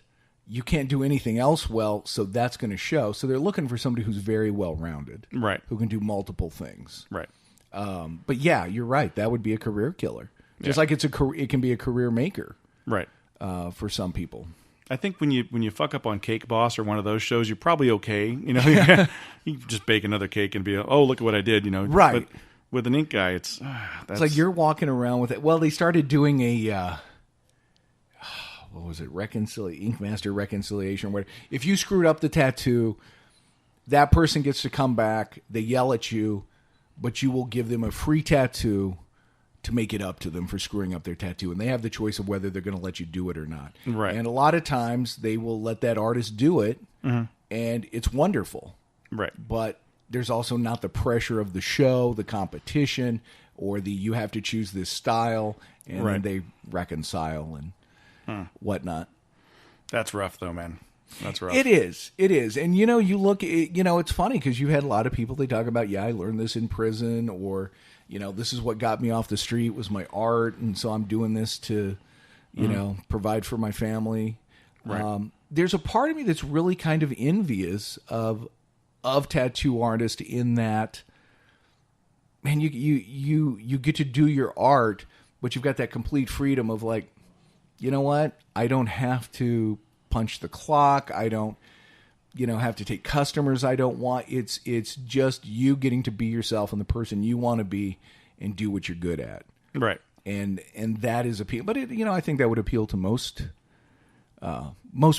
you can't do anything else well, so that's going to show. So they're looking for somebody who's very well-rounded. Right. Who can do multiple things. Right. But yeah, you're right. That would be a career killer. Just like it can be a career maker. Right. For some people. I think when you fuck up on Cake Boss or one of those shows, you're probably okay. You know, you just bake another cake and be, oh, look at what I did. You know, Right. But with an ink guy, it's It's like you're walking around with it. Well, they started doing a what was it? Ink Master Reconciliation. Where if you screwed up the tattoo, that person gets to come back. They yell at you, but you will give them a free tattoo to make it up to them for screwing up their tattoo, and they have the choice of whether they're going to let you do it or not. Right. And a lot of times they will let that artist do it, and it's wonderful. right. But there's also not the pressure of the show, the competition, or the you have to choose this style, and Right. then they reconcile and whatnot. That's rough, though, man. That's rough. It is. And, you look, it's funny because you had a lot of people, they talk about, I learned this in prison, or, this is what got me off the street was my art, and so I'm doing this to, provide for my family. Right. There's a part of me that's really kind of envious of tattoo artists in that, man, you get to do your art, but you've got that complete freedom of like, you know what? I don't have to punch the clock. I don't, have to take customers I don't want. It's just you getting to be yourself and the person you want to be and do what you're good at. Right. And that is appeal. But I think that would appeal to most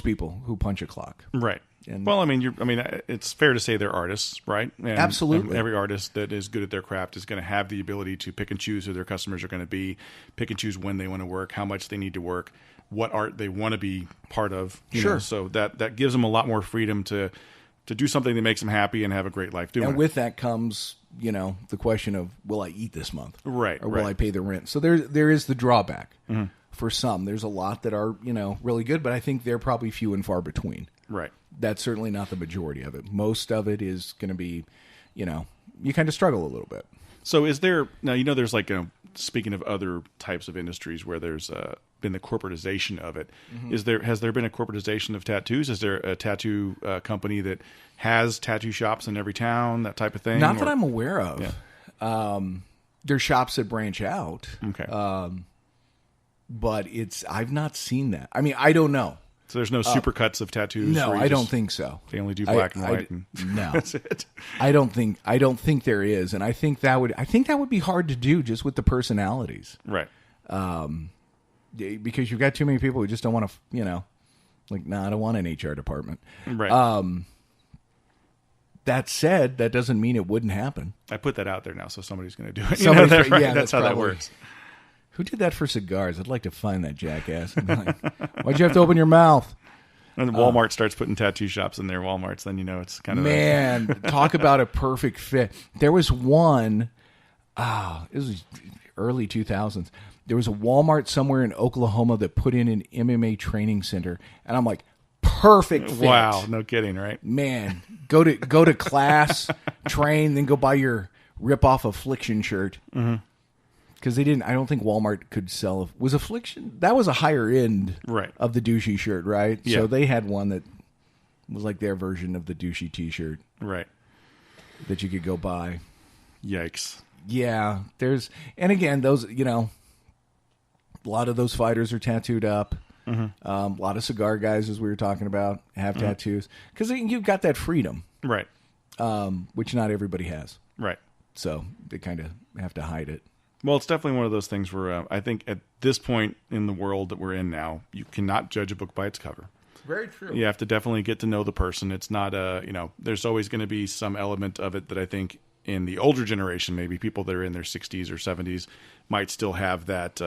people who punch a clock. Right. And- Well, it's fair to say they're artists, right? And Absolutely. every artist that is good at their craft is going to have the ability to pick and choose who their customers are going to be, pick and choose when they want to work, how much they need to work, what art they want to be part of. Sure. So that gives them a lot more freedom to do something that makes them happy and have a great life doing And it. with that comes, the question of, will I eat this month? Right, Or will right. I pay the rent? So there is the drawback for some. There's a lot that are, really good, but I think they're probably few and far between. Right. That's certainly not the majority of it. Most of it is going to be, you kind of struggle a little bit. So is there now? There's like speaking of other types of industries where there's been the corporatization of it. Has there been a corporatization of tattoos? Is there a tattoo company that has tattoo shops in every town, that type of thing? Not that I'm aware of. Yeah. There's shops that branch out, Okay. but I've not seen that. I mean, I don't know. So there's no supercuts of tattoos? No, where you I don't just- think so. They only do black and white. And No, that's it. I don't think there is, and I think that would be hard to do just with the personalities, Right. because you've got too many people who just don't want to, I don't want an HR department. Right. That said, that doesn't mean it wouldn't happen. I put that out there now, so somebody's going to do it. Somebody's That's right. right. Yeah, that's how that's that probably- works. Who did that for cigars? I'd like to find that jackass. And be like, why'd you have to open your mouth? And Walmart starts putting tattoo shops in their Walmarts, then it's kind of Man, talk about a perfect fit. There was one, it was early 2000s. There was a Walmart somewhere in Oklahoma that put in an MMA training center. And I'm like, perfect fit. Wow, no kidding, right? Man, go to class, train, then go buy your rip-off Affliction shirt. Because they didn't, I don't think Walmart could sell. Was Affliction, that was a higher end Right. of the douchey shirt, right? Yeah. So they had one that was like their version of the douchey t-shirt Right. that you could go buy. Yikes. Yeah, and again, those, a lot of those fighters are tattooed up. A lot of cigar guys, as we were talking about, have tattoos. Because you've got that freedom, Right. which not everybody has. Right. So they kind of have to hide it. Well, it's definitely one of those things where I think at this point in the world that we're in now, you cannot judge a book by its cover. Very true. You have to definitely get to know the person. It's not there's always going to be some element of it that I think in the older generation, maybe people that are in their 60s or 70s might still have that,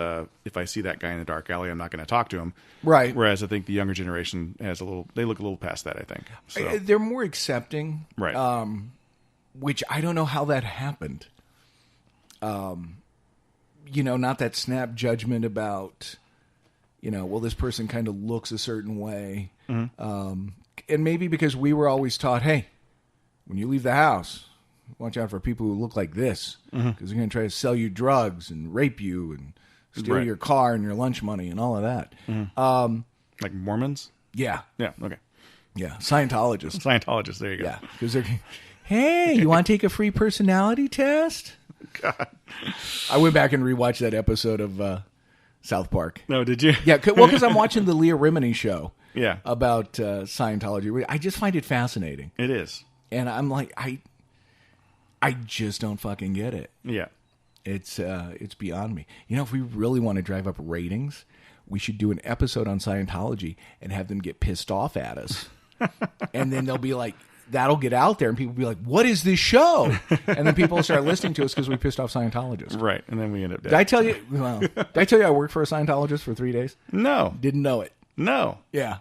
if I see that guy in a dark alley, I'm not going to talk to him. Right. Whereas I think the younger generation they look a little past that, I think. So, They're more accepting. right. Which I don't know how that happened. Not that snap judgment about, well, this person kind of looks a certain way. And maybe because we were always taught, hey, when you leave the house, watch out for people who look like this, because they're going to try to sell you drugs and rape you and steal Right. your car and your lunch money and all of that. Like Mormons? Yeah. Yeah, okay. Yeah. Scientologists. Scientologists, there you go. Yeah. Because they're, hey, you want to take a free personality test? God. I went back and rewatched that episode of South Park. No, did you? Yeah, well, because I'm watching the Leah Remini show. Yeah. About Scientology. I just find it fascinating. It is. And I'm like, I just don't fucking get it. Yeah. It's beyond me. You know, if we really want to drive up ratings, we should do an episode on Scientology and have them get pissed off at us. And then they'll be like, that'll get out there and people will be like, what is this show? And then people will start listening to us because we pissed off Scientologists. Right. And then we end up dead. Did I tell you I worked for a Scientologist for 3 days? No. Didn't know it. No. Yeah.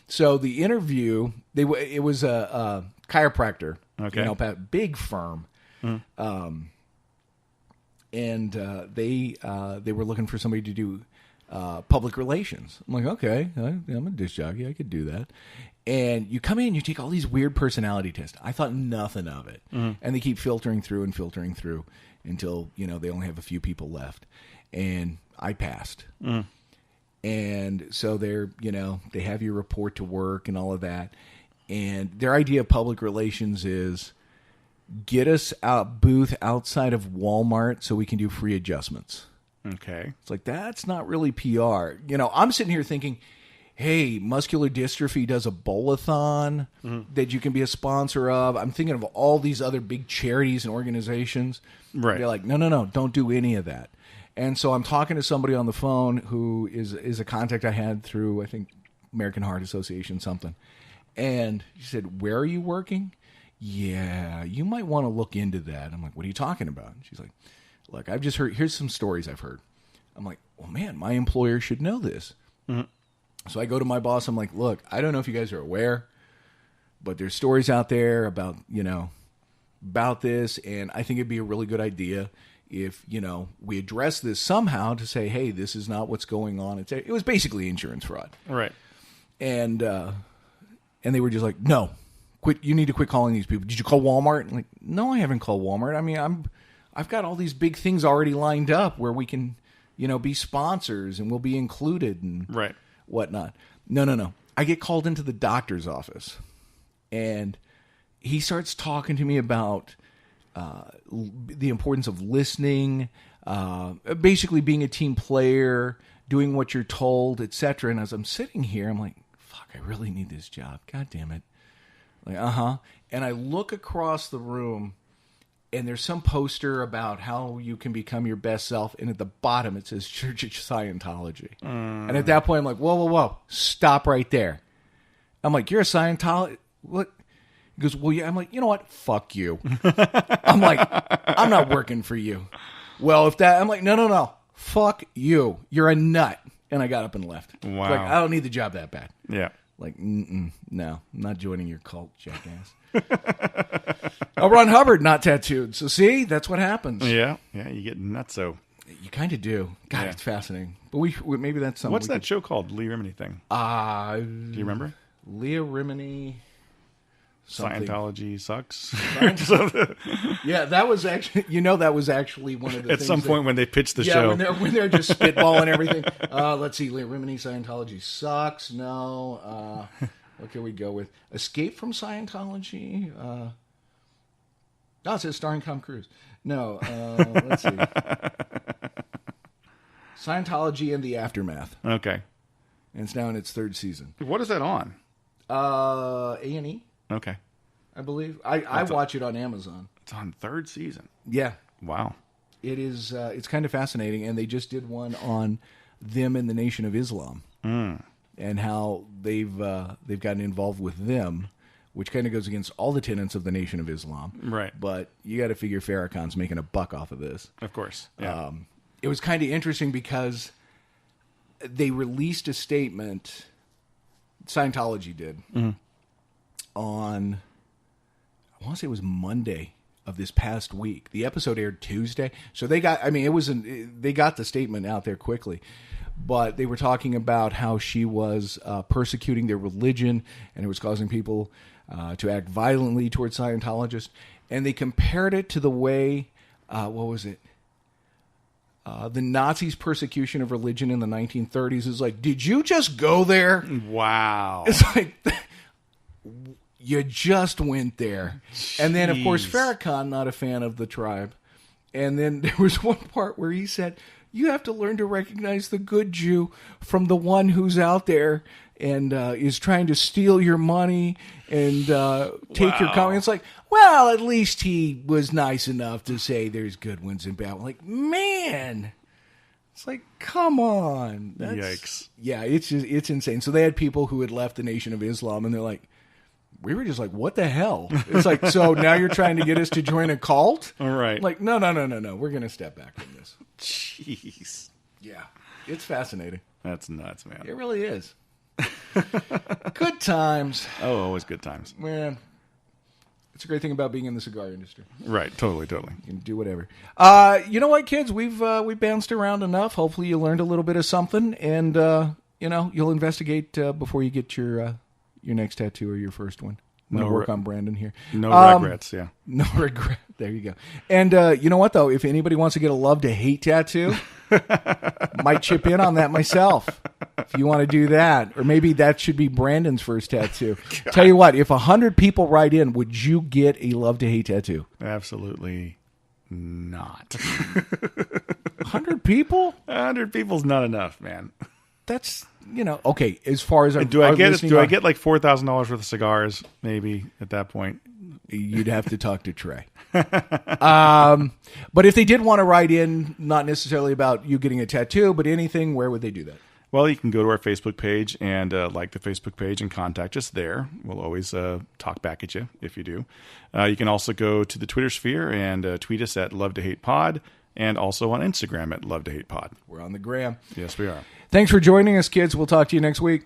So the interview, it was a chiropractor. Okay. You know, big firm. And they were looking for somebody to do public relations. I'm like, okay, I'm a disc jockey. I could do that. And you come in, you take all these weird personality tests. I thought nothing of it. And they keep filtering through until, you know, they only have a few people left. And I passed. And so they're, you know, they have you report to work and all of that. And their idea of public relations is get us a booth outside of Walmart so we can do free adjustments. Okay. It's like, that's not really PR. You know, I'm sitting here thinking, hey, Muscular Dystrophy does a bowl-a-thon that you can be a sponsor of. I'm thinking of all these other big charities and organizations. Right. They're like, no, don't do any of that. And so I'm talking to somebody on the phone who is a contact I had through, I think, American Heart Association, something. And she said, where are you working? Yeah, you might want to look into that. I'm like, what are you talking about? And she's like, look, I've just heard, here's some stories I've heard. I'm like, well, man, my employer should know this. So I go to my boss. I'm like, look, I don't know if you guys are aware, but there's stories out there about, you know, about this. And I think it'd be a really good idea if, you know, we address this somehow to say, hey, this is not what's going on. It was basically insurance fraud. Right. And they were just like, no, quit. You need to quit calling these people. Did you call Walmart? I'm like, no, I haven't called Walmart. I mean, I've got all these big things already lined up where we can, you know, be sponsors and we'll be included and whatnot. No. I get called into the doctor's office and he starts talking to me about the importance of listening, basically being a team player, doing what you're told, etc. And as I'm sitting here, I'm like, fuck, I really need this job. God damn it. Like, And I look across the room and there's some poster about how you can become your best self. And at the bottom, it says Church of Scientology. And at that point, I'm like, whoa. Stop right there. I'm like, you're a Scientologist? What? He goes, well, yeah. I'm like, you know what? Fuck you. I'm like, I'm not working for you. Well, I'm like, no. Fuck you. You're a nut. And I got up and left. Wow. Like, I don't need the job that bad. Yeah. Like, no, I'm not joining your cult, jackass. L. Ron Hubbard, not tattooed. So see, that's what happens. Yeah, you get nutso. You kind of do. God, Yeah. it's fascinating. But we maybe that's something. What's that show called? Lee Remini thing. Do you remember? Leah Remini. Something. Scientology sucks. Yeah, that was actually. You know, that was actually one of the. At some point when they pitched the yeah, show. when they're just spitballing everything. Let's see, Leah Remini, Scientology sucks. No. What can we go with? Escape from Scientology. It says starring Tom Cruise. No. Let's see. Scientology and the Aftermath. Okay. And it's now in its third season. What is that on? A&E. Okay. I believe. I watch it on Amazon. It's on third season. Yeah. Wow. It is. It's kind of fascinating, and they just did one on them and the Nation of Islam, and how they've gotten involved with them, which kind of goes against all the tenets of the Nation of Islam. Right. But you got to figure Farrakhan's making a buck off of this. Of course. Yeah. It was kind of interesting because they released a statement. Scientology did on. I want to say it was Monday of this past week. The episode aired Tuesday. So they got, they got the statement out there quickly, but they were talking about how she was persecuting their religion and it was causing people to act violently towards Scientologists. And they compared it to the way, what was it? The Nazis' persecution of religion in the 1930s is like, did you just go there? Wow. It's like, you just went there. Jeez. And then, of course, Farrakhan, not a fan of the tribe. And then there was one part where he said, You have to learn to recognize the good Jew from the one who's out there and is trying to steal your money and take your coin. It's like, well, at least he was nice enough to say there's good ones and bad ones. Like, man, it's like, come on. Yikes. Yeah, it's insane. So they had people who had left the Nation of Islam, and they're like, we were just like, what the hell? It's like, so now you're trying to get us to join a cult? All right. Like, no. We're going to step back from this. Jeez. Yeah, it's fascinating. That's nuts, man. It really is. Good times. Oh, always good times. Man, it's a great thing about being in the cigar industry. Right, totally. You can do whatever. You know what, kids? We've bounced around enough. Hopefully you learned a little bit of something, and you'll investigate before you get your next tattoo or your first one. I'm going to work on Brandon here. No regrets, yeah. No regret. There you go. And you know what, though? If anybody wants to get a love-to-hate tattoo, might chip in on that myself. If you want to do that. Or maybe that should be Brandon's first tattoo. God. Tell you what, if 100 people write in, would you get a love-to-hate tattoo? Absolutely not. 100 people? 100 people's not enough, man. That's... okay, as far as do I get like $4,000 worth of cigars maybe at that point? You'd have to talk to Trey. But if they did want to write in, not necessarily about you getting a tattoo, but anything, where would they do that? Well, you can go to our Facebook page and like the Facebook page and contact us there. We'll always talk back at you if you do. You can also go to the Twitter sphere and tweet us at Love to Hate Pod, and also on Instagram at Love to Hate Pod. We're on the gram. Yes, we are. Thanks for joining us, kids. We'll talk to you next week.